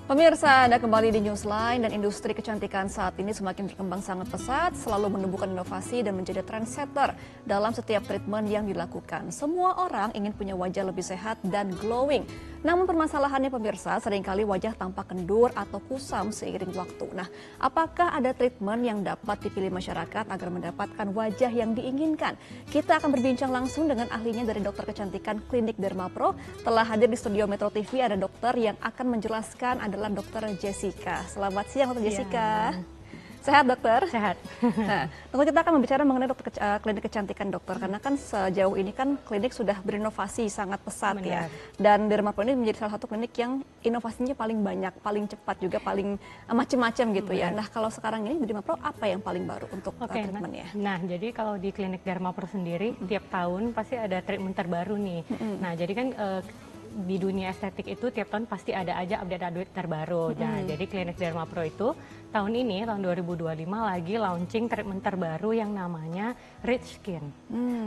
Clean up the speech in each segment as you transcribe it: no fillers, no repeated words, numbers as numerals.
Pemirsa, Anda kembali di Newsline dan industri kecantikan saat ini semakin berkembang sangat pesat, selalu menumbuhkan inovasi dan menjadi trendsetter dalam setiap treatment yang dilakukan. Semua orang ingin punya wajah lebih sehat dan glowing. Namun permasalahannya pemirsa, seringkali wajah tampak kendur atau kusam seiring waktu. Nah, apakah ada treatment yang dapat dipilih masyarakat agar mendapatkan wajah yang diinginkan? Kita akan berbincang langsung dengan ahlinya dari dokter kecantikan Klinik Dermapro. Telah hadir di studio Metro TV ada dokter yang akan menjelaskan adalah Dokter Jessica. Selamat siang Dokter Jessica. Sehat dokter? Sehat. Nah, dokter kita akan berbicara mengenai klinik kecantikan dokter, karena kan sejauh ini kan klinik sudah berinovasi sangat pesat. Benar. Ya. Dan Dermapro ini menjadi salah satu klinik yang inovasinya paling banyak, paling cepat juga, paling macam-macam gitu. Benar. Ya. Nah, kalau sekarang ini di Dermapro apa yang paling baru untuk treatmentnya? Nah, jadi kalau di klinik Dermapro sendiri tiap tahun pasti ada treatment terbaru nih. Nah, jadi kan di dunia estetik itu tiap tahun pasti ada aja update terbaru. Nah, jadi klinik Dermapro itu tahun ini, tahun 2025 lagi launching treatment terbaru yang namanya Rich Skin.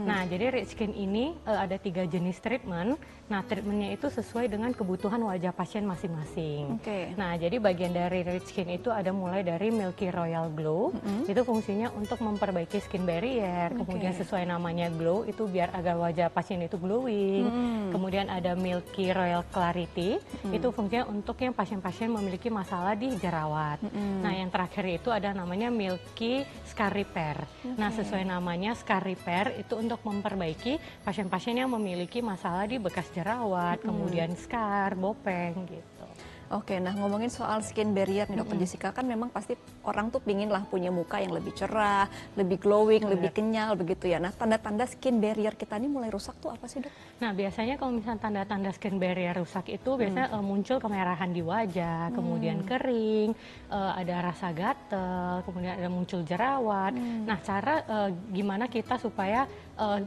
Nah, jadi Rich Skin ini ada 3 jenis treatment. Nah, treatmentnya itu sesuai dengan kebutuhan wajah pasien masing-masing. Nah, jadi bagian dari Rich Skin itu ada mulai dari Milky Royal Glow. Itu fungsinya untuk memperbaiki skin barrier. Kemudian sesuai namanya glow, itu biar agar wajah pasien itu glowing. Kemudian ada Milky Royal Clarity, itu fungsinya untuk yang pasien-pasien memiliki masalah di jerawat. Nah, yang terakhir itu ada namanya Milky Scar Repair. Nah, sesuai namanya Scar Repair itu untuk memperbaiki pasien-pasien yang memiliki masalah di bekas jerawat, kemudian scar, bopeng gitu. Oke, nah ngomongin soal skin barrier nih Dokter Jessica, kan memang pasti orang tuh pingin lah punya muka yang lebih cerah, lebih glowing, lebih kenyal begitu ya. Nah, tanda-tanda skin barrier kita ini mulai rusak tuh apa sih Dok? Nah, biasanya kalau misalnya tanda-tanda skin barrier rusak itu biasanya muncul kemerahan di wajah, kemudian kering, ada rasa gatel, kemudian ada muncul jerawat. Nah, cara gimana kita supaya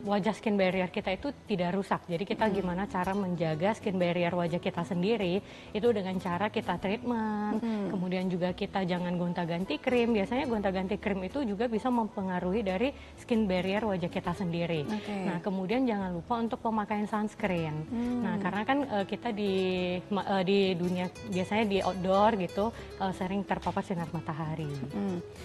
wajah skin barrier kita itu tidak rusak. Jadi kita gimana cara menjaga skin barrier wajah kita sendiri itu dengan cara kita treatment, kemudian juga kita jangan gonta-ganti krim. Biasanya gonta-ganti krim itu juga bisa mempengaruhi dari skin barrier wajah kita sendiri. Nah, kemudian jangan lupa untuk pemakaian sunscreen. Nah, karena kan kita di dunia biasanya di outdoor gitu sering terpapar sinar matahari.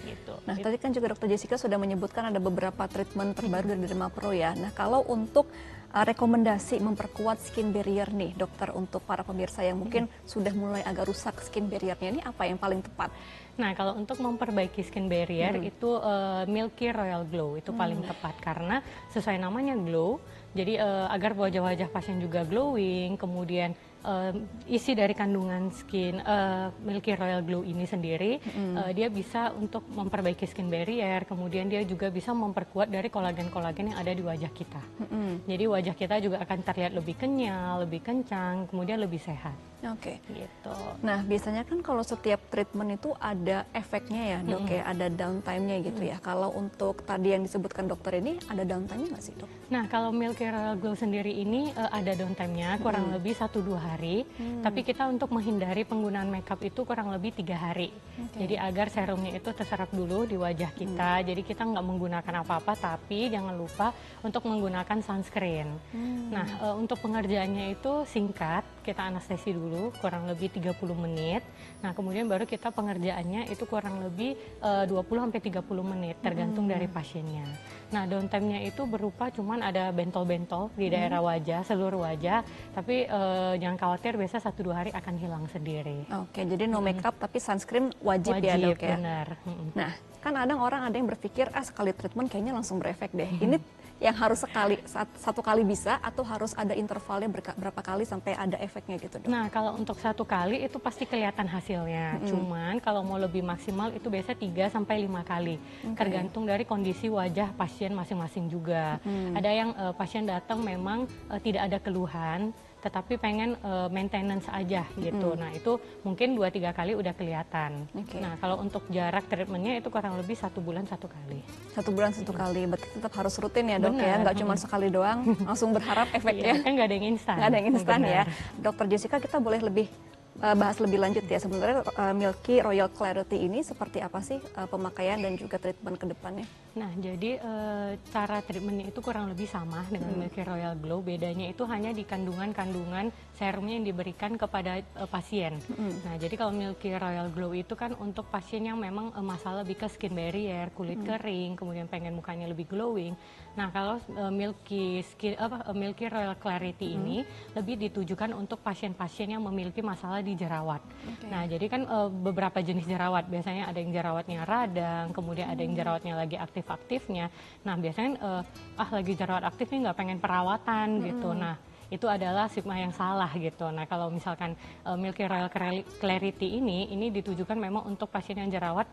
Gitu. Nah, tadi kan juga Dokter Jessica sudah menyebutkan ada beberapa treatment terbaru dari Dermapro ya. Nah, kalau untuk rekomendasi memperkuat skin barrier nih dokter untuk para pemirsa yang mungkin sudah mulai agak rusak skin barriernya, ini apa yang paling tepat? Nah, kalau untuk memperbaiki skin barrier itu Milky Royal Glow itu paling tepat karena sesuai namanya glow. Jadi agar wajah-wajah pasien juga glowing, kemudian isi dari kandungan skin Milky Royal Glow ini sendiri dia bisa untuk memperbaiki skin barrier, kemudian dia juga bisa memperkuat dari kolagen-kolagen yang ada di wajah kita. Jadi wajah kita juga akan terlihat lebih kenyal, lebih kencang, kemudian lebih sehat. Gitu. Nah, biasanya kan kalau setiap treatment itu ada efeknya ya dok ya, ada downtime-nya gitu ya. Kalau untuk tadi yang disebutkan dokter ini ada downtime-nya nggak sih dok? Nah, kalau Milky Royal Glow sendiri ini ada downtime-nya kurang lebih 1-2 hari. Tapi kita untuk menghindari penggunaan makeup itu kurang lebih 3 hari. Jadi agar serumnya itu terserap dulu di wajah kita. Jadi kita nggak menggunakan apa-apa, tapi jangan lupa untuk menggunakan sunscreen. Nah, untuk pengerjaannya itu singkat, kita anestesi dulu kurang lebih 30 menit. Nah, kemudian baru kita pengerjaannya itu kurang lebih 20-30 menit tergantung dari pasiennya. Nah, downtime-nya itu berupa cuman ada bentol-bentol di daerah wajah, seluruh wajah, tapi jangan khawatir, biasa 1-2 hari akan hilang sendiri. Jadi no makeup tapi sunscreen wajib ya dok ya? Benar. Nah, kan orang ada yang berpikir sekali treatment kayaknya langsung berefek deh. Ini yang harus satu kali bisa atau harus ada intervalnya berapa kali sampai ada efeknya gitu dok? Nah, kalau untuk 1 kali itu pasti kelihatan hasilnya. Cuman kalau mau lebih maksimal itu biasa 3-5 kali. Tergantung dari kondisi wajah pasien masing-masing juga. Ada yang pasien datang memang tidak ada keluhan, tetapi pengen maintenance aja gitu. Nah, itu mungkin 2-3 kali udah kelihatan. Nah, kalau untuk jarak treatmentnya itu kurang lebih 1 bulan 1 kali. 1 bulan 1 kali, berarti tetap harus rutin ya dok ya, nggak cuma sekali doang langsung berharap efeknya. Kan nggak ada yang instan. Nggak ada yang instan ya. Dokter Jessica, kita boleh lebih bahas lebih lanjut ya, sebenarnya Milky Royal Clarity ini seperti apa sih pemakaian dan juga treatment ke depannya? Nah, jadi cara treatmentnya itu kurang lebih sama dengan Milky Royal Glow. Bedanya itu hanya di kandungan-kandungan serumnya yang diberikan kepada pasien. Nah, jadi kalau Milky Royal Glow itu kan untuk pasien yang memang masalah lebih ke skin barrier, kulit kering, kemudian pengen mukanya lebih glowing. Nah, kalau Milky Royal Clarity ini lebih ditujukan untuk pasien-pasien yang memiliki masalah di jerawat. Nah, jadi kan beberapa jenis jerawat, biasanya ada yang jerawatnya radang, kemudian ada yang jerawatnya lagi aktif-aktifnya. Nah, biasanya lagi jerawat aktif nih nggak pengen perawatan gitu. Nah, itu adalah stigma yang salah gitu. Nah, kalau misalkan Milky Royal Clarity ini ditujukan memang untuk pasien yang jerawat,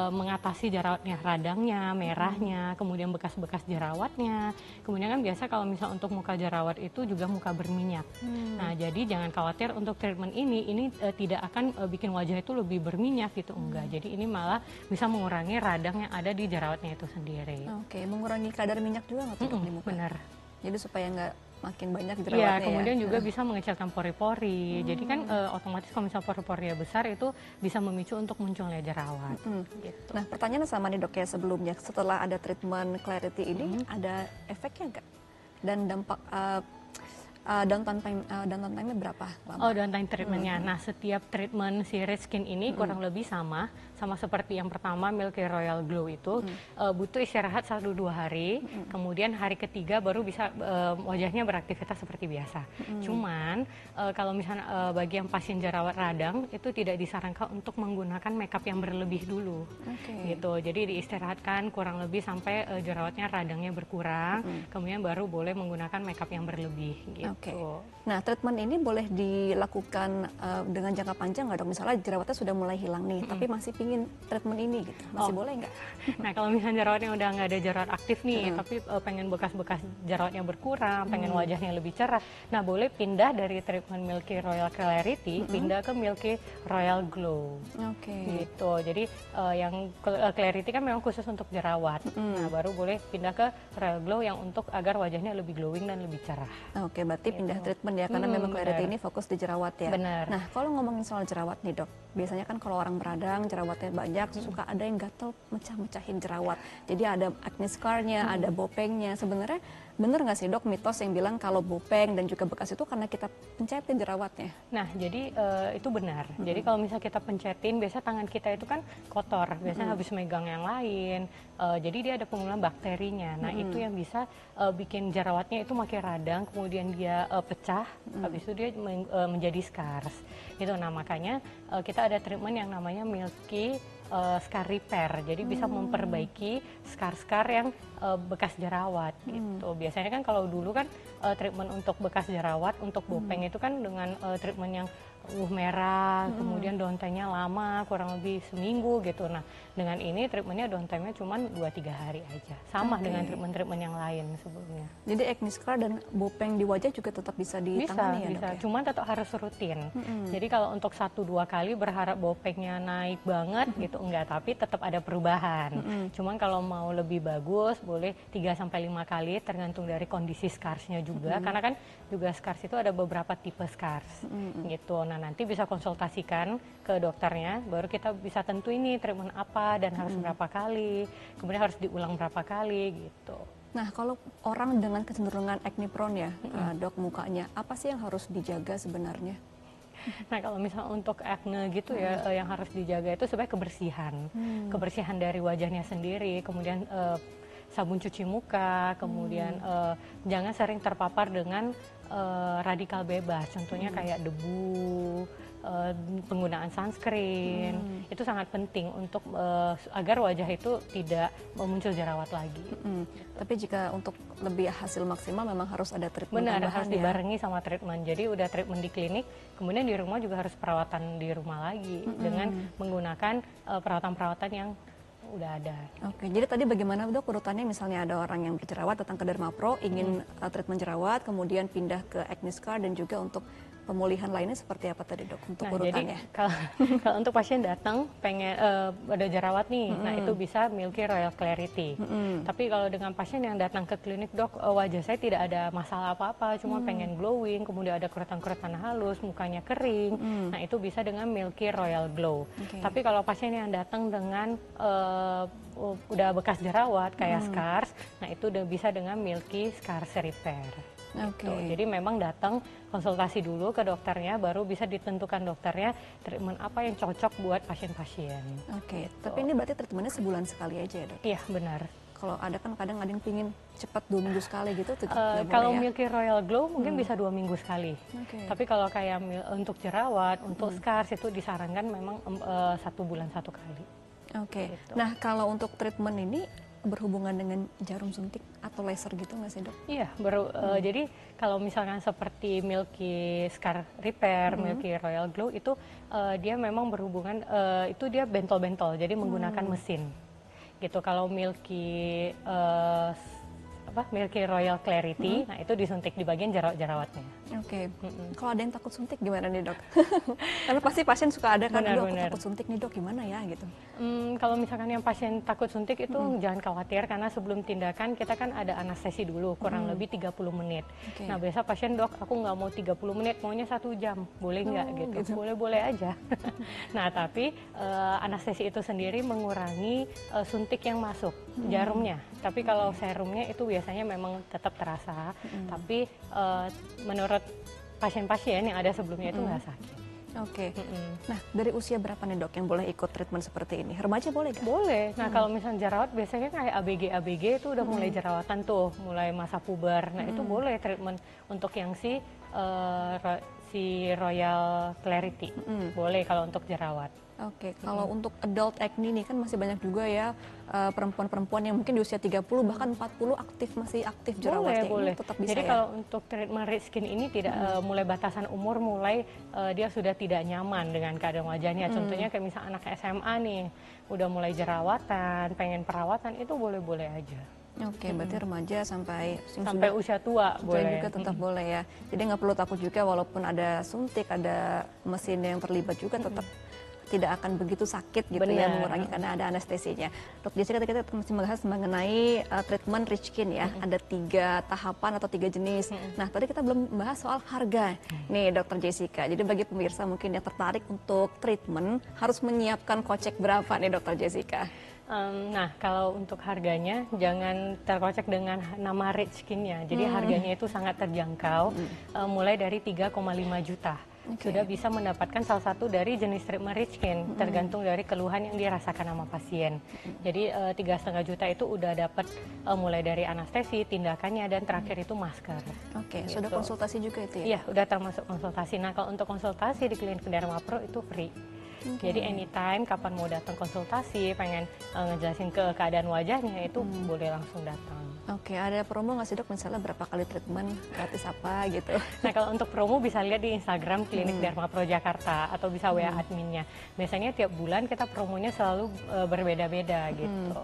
mengatasi jerawatnya, radangnya, merahnya, kemudian bekas-bekas jerawatnya. Kemudian kan biasa kalau misal untuk muka jerawat itu juga muka berminyak. Nah, jadi jangan khawatir untuk treatment ini tidak akan bikin wajah itu lebih berminyak gitu, enggak. Jadi ini malah bisa mengurangi radang yang ada di jerawatnya itu sendiri. Oke, mengurangi kadar minyak juga nggak tuh dok di muka? Benar. Jadi supaya nggak makin banyak Iya, jerawatnya kemudian ya. juga bisa mengecilkan pori-pori. Jadi kan otomatis kalau misal pori-porinya besar itu bisa memicu untuk munculnya jerawat. Gitu. Nah, pertanyaan sama nih dok ya sebelumnya, setelah ada treatment Clarity ini ada efeknya nggak? Dan dampak downtime time-nya berapa lama? Oh, downtime treatmentnya. Nah, setiap treatment si Rich Skin ini kurang lebih sama seperti yang pertama Milky Royal Glow itu butuh istirahat 1-2 hari, kemudian hari ketiga baru bisa wajahnya beraktivitas seperti biasa. Cuman kalau misalnya bagi yang pasien jerawat radang itu tidak disarankan untuk menggunakan makeup yang berlebih dulu. Gitu. Jadi diistirahatkan kurang lebih sampai jerawatnya radangnya berkurang, kemudian baru boleh menggunakan makeup yang berlebih gitu. Oke. Nah, treatment ini boleh dilakukan dengan jangka panjang nggak dok? Misalnya jerawatnya sudah mulai hilang nih, tapi masih pingin treatment ini gitu, masih boleh nggak? Nah, kalau misalnya jerawatnya udah nggak ada jerawat aktif nih, tapi pengen bekas-bekas jerawatnya berkurang, pengen wajahnya lebih cerah, nah boleh pindah dari treatment Milky Royal Clarity, pindah ke Milky Royal Glow. Gitu. Jadi yang Clarity kan memang khusus untuk jerawat. Nah, baru boleh pindah ke Royal Glow yang untuk agar wajahnya lebih glowing dan lebih cerah. Oke, berarti pindah treatment ya, karena memang Clarity ini fokus di jerawat ya. Benar. Nah, kalau ngomongin soal jerawat nih dok, biasanya kan kalau orang beradang, jerawatnya banyak, suka ada yang gatel mecah-mecahin jerawat. Jadi ada acne scar-nya, ada bopengnya. Sebenarnya bener nggak sih dok mitos yang bilang kalau bopeng dan juga bekas itu karena kita pencetin jerawatnya? Nah, jadi itu benar. Jadi kalau misalnya kita pencetin, biasa tangan kita itu kan kotor, biasanya habis megang yang lain. Jadi dia ada pengumpulan bakterinya. Nah, itu yang bisa bikin jerawatnya itu makin radang, kemudian dia pecah, habis itu dia menjadi scars. Gitu. Nah, makanya kita ada treatment yang namanya Milky Scar Repair. Jadi bisa memperbaiki scar-scar yang bekas jerawat gitu. Biasanya kan kalau dulu kan treatment untuk bekas jerawat, untuk bopeng itu kan dengan treatment yang merah, kemudian downtime-nya lama, kurang lebih seminggu gitu. Nah, dengan ini treatmentnya downtime-nya cuma 2-3 hari aja. Sama dengan treatment-treatment yang lain sebelumnya. Jadi acne scar dan bopeng di wajah juga tetap bisa ditangani ya dok? Bisa, cuman tetap harus rutin. Jadi kalau untuk 1-2 kali berharap bopengnya naik banget gitu, enggak. Tapi tetap ada perubahan. Cuman kalau mau lebih bagus, boleh 3-5 kali, tergantung dari kondisi scars-nya juga. Karena kan juga scars itu ada beberapa tipe scars gitu. Nah, nanti bisa konsultasikan ke dokternya, baru kita bisa tentu ini treatment apa dan harus berapa kali, kemudian harus diulang berapa kali gitu. Nah, kalau orang dengan kecenderungan acne prone ya, dok, mukanya, apa sih yang harus dijaga sebenarnya? Nah, kalau misalnya untuk acne gitu ya, yang harus dijaga itu sebenarnya kebersihan. Kebersihan dari wajahnya sendiri, kemudian sabun cuci muka, kemudian jangan sering terpapar dengan radikal bebas, contohnya kayak debu, penggunaan sunscreen, itu sangat penting untuk agar wajah itu tidak muncul jerawat lagi. Tapi jika untuk lebih hasil maksimal memang harus ada treatment Benar, tambahan harus dibarengi sama treatment. Jadi udah treatment di klinik, kemudian di rumah juga harus perawatan di rumah lagi dengan menggunakan perawatan-perawatan yang udah ada. Oke, jadi tadi bagaimana dok urutannya, misalnya ada orang yang berjerawat datang ke Dermapro ingin treatment jerawat, kemudian pindah ke acne scar dan juga untuk pemulihan lainnya seperti apa tadi dok untuk Nah, jadi urutannya? kalau untuk pasien datang pengen ada jerawat nih, nah itu bisa Milky Royal Clarity. Tapi kalau dengan pasien yang datang ke klinik, dok, wajah saya tidak ada masalah apa-apa, cuma pengen glowing, kemudian ada kerutan-kerutan halus, mukanya kering, nah itu bisa dengan Milky Royal Glow. Tapi kalau pasien yang datang dengan udah bekas jerawat kayak scars, nah itu udah bisa dengan Milky Scars Repair. Gitu. Jadi memang datang konsultasi dulu ke dokternya, baru bisa ditentukan dokternya treatment apa yang cocok buat pasien-pasien. Oke, tapi ini berarti treatmentnya sebulan sekali aja ya dok? Iya benar. Kalau ada kan kadang ada yang pingin cepat 2 minggu sekali gitu, Kalau ya? Milky Royal Glow mungkin bisa 2 minggu sekali. Tapi kalau kayak untuk jerawat, untuk scars itu disarankan memang 1 bulan 1 kali. Gitu. Nah kalau untuk treatment ini berhubungan dengan jarum suntik atau laser gitu nggak sih dok? Iya, jadi kalau misalkan seperti Milky Scar Repair, Milky Royal Glow itu dia memang berhubungan, itu dia bentol-bentol, jadi menggunakan mesin. Gitu. Kalau Milky Milky Royal Clarity, nah itu disuntik di bagian jerawat-jerawatnya. Kalau ada yang takut suntik gimana nih dok? Karena pasti pasien suka ada kan, aku takut suntik nih dok, gimana ya gitu? Kalau misalkan yang pasien takut suntik itu jangan khawatir, karena sebelum tindakan kita kan ada anestesi dulu, kurang lebih 30 menit. Nah biasa pasien, dok aku nggak mau 30 menit, maunya 1 jam, boleh nggak gitu? Boleh-boleh aja. Nah tapi anestesi itu sendiri mengurangi suntik yang masuk, jarumnya. Tapi kalau serumnya itu biasanya memang tetap terasa, tapi menurut pasien-pasien yang ada sebelumnya itu nggak sakit. Nah dari usia berapa nih dok yang boleh ikut treatment seperti ini? Remaja boleh nggak? Boleh. Nah kalau misalnya jerawat biasanya kayak ABG itu udah mulai jerawatan tuh, mulai masa puber. Nah itu boleh treatment untuk yang si Royal Clarity, boleh kalau untuk jerawat. Kalau untuk adult acne nih kan masih banyak juga ya perempuan-perempuan yang mungkin di usia 30 bahkan 40 masih aktif jerawatnya. Boleh. Ini tetap bisa. Jadi ya? kalau untuk treatment rich skin ini tidak mulai batasan umur, mulai dia sudah tidak nyaman dengan keadaan wajahnya. Contohnya kayak misalnya anak SMA nih udah mulai jerawatan, pengen perawatan, itu boleh-boleh aja. Berarti remaja sampai usia tua boleh. juga tetap boleh ya. Jadi nggak perlu takut juga walaupun ada suntik, ada mesin yang terlibat juga tetap tidak akan begitu sakit gitu. Ya, mengurangi karena ada anestesinya. Dok Jessica, kita masih membahas mengenai treatment rich skin ya. Ada 3 tahapan atau 3 jenis. Nah tadi kita belum membahas soal harga nih Dokter Jessica. Jadi bagi pemirsa mungkin yang tertarik untuk treatment harus menyiapkan kocek berapa nih Dokter Jessica? Nah, kalau untuk harganya jangan terkocak dengan nama rich skin-nya. Jadi harganya itu sangat terjangkau, mulai dari 3,5 juta. Sudah bisa mendapatkan salah satu dari jenis treatment rich skin, tergantung dari keluhan yang dirasakan sama pasien. Jadi 3,5 juta itu udah dapat mulai dari anestesi, tindakannya, dan terakhir itu masker. Gitu. Sudah konsultasi juga itu ya? Iya, udah termasuk konsultasi. Nah, kalau untuk konsultasi di klinik Dermapro itu free. Jadi anytime, kapan mau datang konsultasi, pengen ngejelasin ke keadaan wajahnya, itu boleh langsung datang. Ada promo nggak sih dok? Misalnya berapa kali treatment, gratis apa gitu? Nah kalau untuk promo bisa lihat di Instagram Klinik Dermapro Jakarta atau bisa WA adminnya. Biasanya tiap bulan kita promonya selalu berbeda-beda gitu.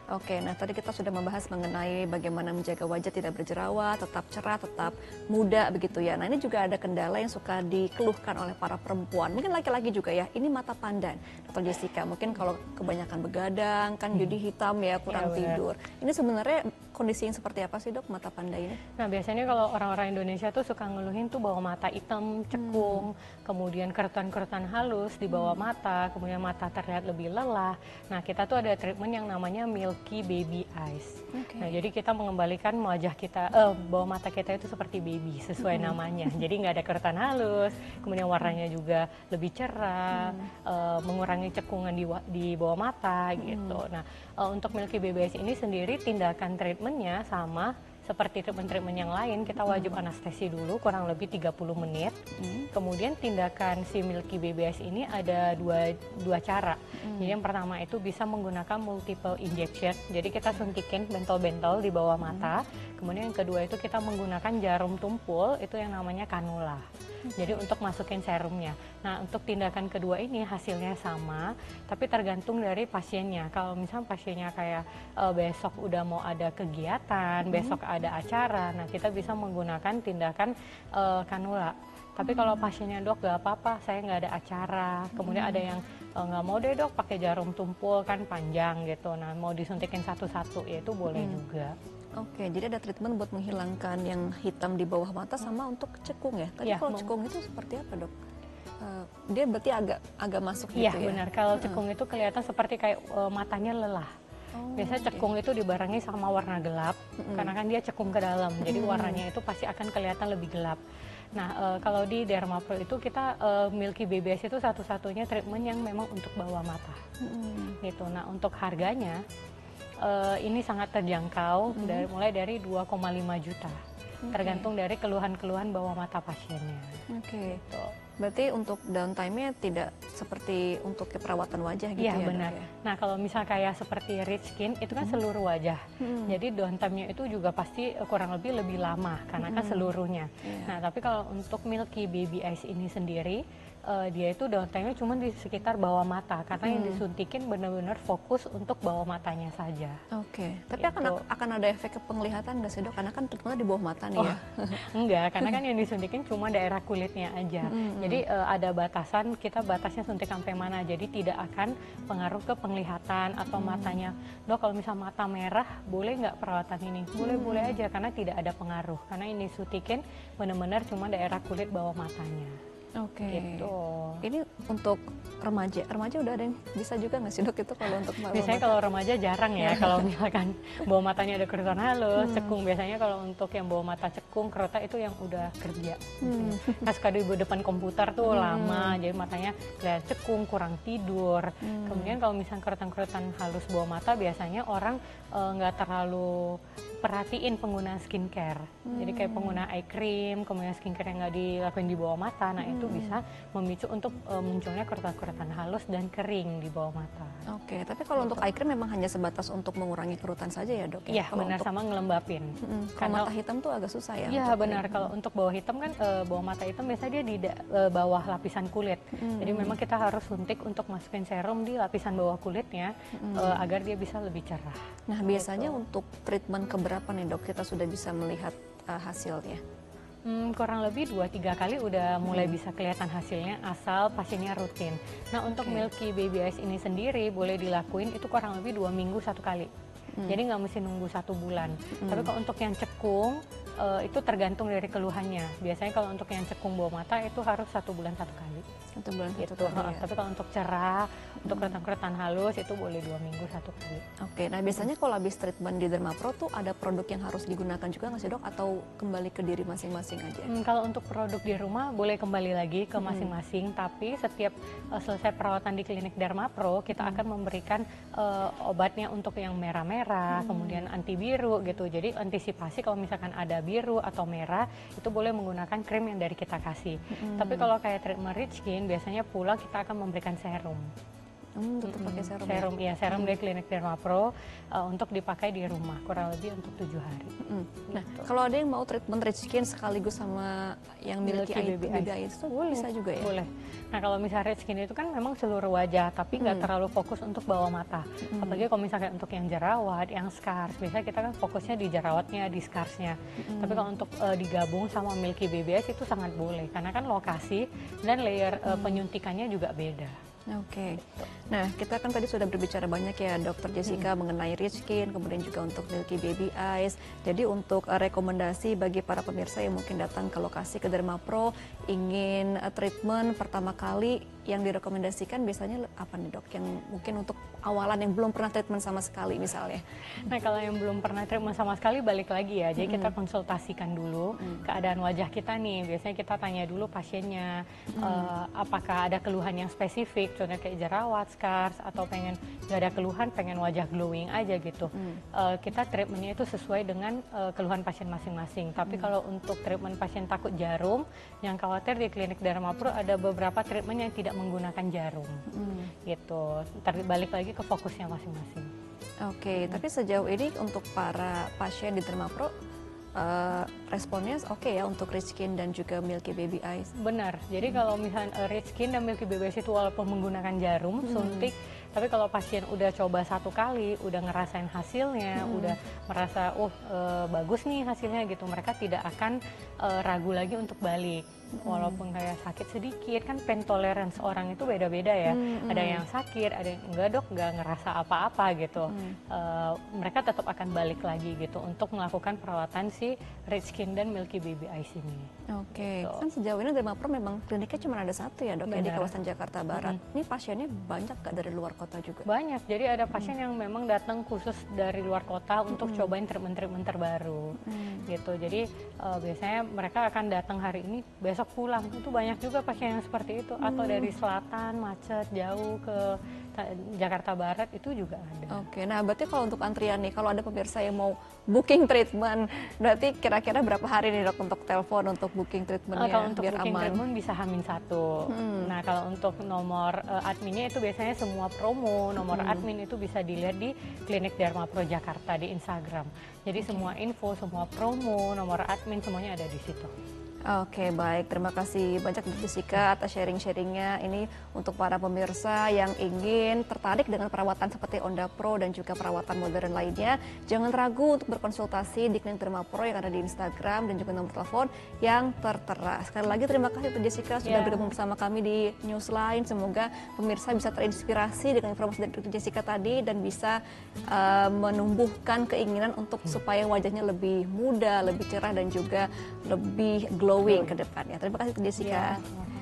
Nah tadi kita sudah membahas mengenai bagaimana menjaga wajah tidak berjerawat, tetap cerah, tetap muda begitu ya. Nah ini juga ada kendala yang suka dikeluhkan oleh para perempuan, mungkin laki-laki juga ya. Ini mata pandan, Dr. Jessica. Mungkin kalau kebanyakan begadang kan jadi hitam ya, kurang tidur. Ini sebenarnya kondisi yang seperti apa sih dok mata panda ini? Nah biasanya kalau orang-orang Indonesia tuh suka ngeluhin tuh bawah mata hitam, cekung, kemudian kerutan-kerutan halus di bawah mata, kemudian mata terlihat lebih lelah. Nah kita tuh ada treatment yang namanya Milky Baby Eyes. Nah jadi kita mengembalikan wajah kita, bawah mata kita itu seperti baby sesuai namanya. Jadi nggak ada kerutan halus, kemudian warnanya juga lebih cerah, mengurangi cekungan di bawah mata gitu. Nah untuk Milky Baby Eyes ini sendiri tindakan treatmentnya sama seperti treatment-treatment yang lain, kita wajib anestesi dulu kurang lebih 30 menit. Kemudian tindakan si Milky Baby Eyes ini ada dua cara. Jadi yang pertama itu bisa menggunakan multiple injection. Jadi kita suntikin bentol-bentol di bawah mata. Kemudian yang kedua itu kita menggunakan jarum tumpul, itu yang namanya kanula. Jadi untuk masukin serumnya. Nah untuk tindakan kedua ini hasilnya sama, tapi tergantung dari pasiennya. Kalau misalnya pasiennya kayak besok udah mau ada kegiatan, besok ada acara, nah kita bisa menggunakan tindakan kanula. Tapi kalau pasiennya dok gak apa-apa, saya nggak ada acara. Kemudian ada yang nggak mau deh dok pakai jarum tumpul kan panjang gitu. Nah mau disuntikin satu-satu ya itu boleh juga. Oke, jadi ada treatment buat menghilangkan yang hitam di bawah mata sama untuk cekung ya. Tadi kalau cekung itu seperti apa dok? Dia berarti agak masuk gitu ya? ya? Iya benar, kalau cekung itu kelihatan seperti kayak matanya lelah. Biasanya cekung itu dibarengi sama warna gelap, karena kan dia cekung ke dalam, jadi warnanya itu pasti akan kelihatan lebih gelap. Nah, kalau di Dermapro itu kita Milky BBS itu satu-satunya treatment yang memang untuk bawah mata. Gitu. Nah, untuk harganya ini sangat terjangkau, mulai dari 2,5 juta. Tergantung dari keluhan-keluhan bawah mata pasiennya. Oke. Gitu. Berarti untuk downtime-nya tidak seperti untuk perawatan wajah gitu ya? Iya benar. Ya? Nah kalau misal kayak seperti rich skin itu kan seluruh wajah. Jadi downtime-nya itu juga pasti kurang lebih lama karena kan seluruhnya. Nah tapi kalau untuk Milky Baby Eyes ini sendiri dia itu downtime-nya cuma di sekitar bawah mata karena yang disuntikin benar-benar fokus untuk bawah matanya saja. Oke. Tapi akan ada efek ke penglihatan nggak sih dok? Karena kan treatmentnya di bawah mata nih ya. Enggak, karena kan yang disuntikin cuma daerah kulitnya aja. Jadi ada batasan, kita batasnya suntik sampai mana. Jadi tidak akan pengaruh ke penglihatan atau matanya. Dok kalau misal mata merah boleh nggak perawatan ini? Boleh-boleh aja karena tidak ada pengaruh. Karena ini disuntikin benar-benar cuma daerah kulit bawah matanya. Oke. Gitu. Ini untuk remaja udah ada yang bisa juga nggak sih dok itu kalau untuk biasanya kalau remaja jarang ya kalau misalkan bawah matanya ada kerutan halus, cekung biasanya kalau untuk yang bawah mata cekung kerutan itu yang udah kerja. Nah suka di depan komputer tuh lama jadi matanya kelihatan cekung, kurang tidur. Kemudian kalau misalkan kerutan-kerutan halus bawah mata biasanya orang nggak terlalu perhatiin penggunaan skincare. Jadi kayak pengguna eye cream, kemudian skincare yang nggak dilakuin di bawah mata, nah itu bisa memicu untuk munculnya kerutan-kerutan halus dan kering di bawah mata. Oke, tapi kalau untuk eye cream memang hanya sebatas untuk mengurangi kerutan saja ya dok? Iya benar, sama ngelembapin. Kalau mata hitam tuh agak susah ya? Iya benar, kalau untuk bawah hitam kan bawah mata hitam biasanya dia di bawah lapisan kulit. Jadi memang kita harus suntik untuk masukin serum di lapisan bawah kulitnya agar dia bisa lebih cerah. Nah biasanya untuk treatment keberapa nih dok kita sudah bisa melihat hasilnya? Kurang lebih 2-3 kali udah mulai bisa kelihatan hasilnya asal pasiennya rutin. Nah untuk Milky Baby Eyes ini sendiri boleh dilakuin itu kurang lebih 2 minggu 1 kali. Jadi nggak mesti nunggu 1 bulan. Tapi kalau untuk yang cekung itu tergantung dari keluhannya. Biasanya kalau untuk yang cekung bawah mata itu harus 1 bulan 1 kali. 1 bulan 1 gitu. kali ya? Tapi kalau untuk cerah, untuk kerutan-kerutan halus itu boleh 2 minggu 1 kali. Oke, nah biasanya kalau habis treatment di Dermapro tuh ada produk yang harus digunakan juga nggak sih dok? Atau kembali ke diri masing-masing aja? Kalau untuk produk di rumah boleh kembali lagi ke masing-masing. Tapi setiap selesai perawatan di klinik Dermapro kita akan memberikan obatnya untuk yang merah-merah, kemudian anti biru gitu. Jadi antisipasi kalau misalkan ada biru atau merah itu boleh menggunakan krim yang dari kita kasih. Tapi kalau kayak treatment rich skin biasanya pulang kita akan memberikan serum. Tetap pakai serum. Serum ya, serum dari klinik Dermapro untuk dipakai di rumah kurang lebih untuk 7 hari. Nah, kalau ada yang mau treatment rich skin sekaligus sama yang Milky Baby Eyes itu bisa juga ya? Boleh. Nah, kalau misalnya rich skin itu kan memang seluruh wajah, tapi nggak terlalu fokus untuk bawah mata. Apalagi kalau misalnya untuk yang jerawat, yang scars, biasanya kita kan fokusnya di jerawatnya, di scarsnya. Tapi kalau untuk digabung sama Milky Baby Eyes itu sangat boleh, karena kan lokasi dan layer penyuntikannya juga beda. Oke. Nah, kita kan tadi sudah berbicara banyak ya Dokter Jessica mengenai rich skin, kemudian juga untuk Milky Baby Eyes. Jadi untuk rekomendasi bagi para pemirsa yang mungkin datang ke lokasi ke Dermapro ingin treatment pertama kali yang direkomendasikan biasanya apa nih dok? Yang mungkin untuk awalan yang belum pernah treatment sama sekali misalnya. Nah kalau yang belum pernah treatment sama sekali balik lagi ya. Jadi kita konsultasikan dulu keadaan wajah kita nih. Biasanya kita tanya dulu pasiennya apakah ada keluhan yang spesifik. Contohnya kayak jerawat, scars, atau pengen gak ada keluhan, pengen wajah glowing aja gitu. Kita treatmentnya itu sesuai dengan keluhan pasien masing-masing. Tapi kalau untuk treatment pasien takut jarum, yang khawatir di klinik Dermapro ada beberapa treatment yang tidak menggunakan jarum. Gitu. Balik lagi ke fokusnya masing-masing. Oke, tapi sejauh ini untuk para pasien di Dermapro responnya oke ya untuk rich skin dan juga Milky Baby Eyes. Benar. Jadi kalau misalnya rich skin dan Milky Baby Eyes itu walaupun menggunakan jarum suntik Tapi kalau pasien udah coba 1 kali, udah ngerasain hasilnya, udah merasa bagus nih hasilnya gitu, mereka tidak akan ragu lagi untuk balik. Walaupun kayak sakit sedikit, kan pain tolerance orang itu beda-beda ya. Ada yang sakit, ada yang enggak dok, enggak ngerasa apa-apa gitu. Mereka tetap akan balik lagi gitu untuk melakukan perawatan si Rich Skin dan Milky Baby Eyes ini. Oke, Gitu. kan sejauh ini Dermapro memang kliniknya cuma ada 1 ya dok ya di Benar. kawasan Jakarta Barat. Ini pasiennya banyak gak dari luar kota juga? Banyak, jadi ada pasien yang memang datang khusus dari luar kota untuk cobain treatment-treatment terbaru gitu. Jadi biasanya mereka akan datang hari ini, besok pulang. Itu banyak juga pasien yang seperti itu. Atau dari selatan, macet, jauh ke Jakarta Barat, itu juga ada. Oke, nah berarti kalau untuk antrian nih, kalau ada pemirsa yang mau booking treatment, berarti kira-kira berapa hari nih dok untuk telepon untuk booking treatmentnya Kalau untuk biar booking aman? treatment bisa H-1. Nah kalau untuk nomor adminnya itu biasanya semua promo, nomor admin itu bisa dilihat di Klinik Dermapro Jakarta di Instagram. Jadi semua info, semua promo, nomor admin semuanya ada di situ. Oke, baik. Terima kasih banyak Dr. Jessica atas sharing-sharingnya. Ini untuk para pemirsa yang ingin tertarik dengan perawatan seperti Ondapro dan juga perawatan modern lainnya. Jangan ragu untuk berkonsultasi di Klinik Dermapro yang ada di Instagram dan juga nomor telepon yang tertera. Sekali lagi terima kasih Dr. Jessica sudah bergabung bersama kami di Newsline. Semoga pemirsa bisa terinspirasi dengan informasi dari Dr. Jessica tadi dan bisa menumbuhkan keinginan untuk supaya wajahnya lebih muda, lebih cerah dan juga lebih glowing ke depannya. Terima kasih Dr. Jessica. Ya.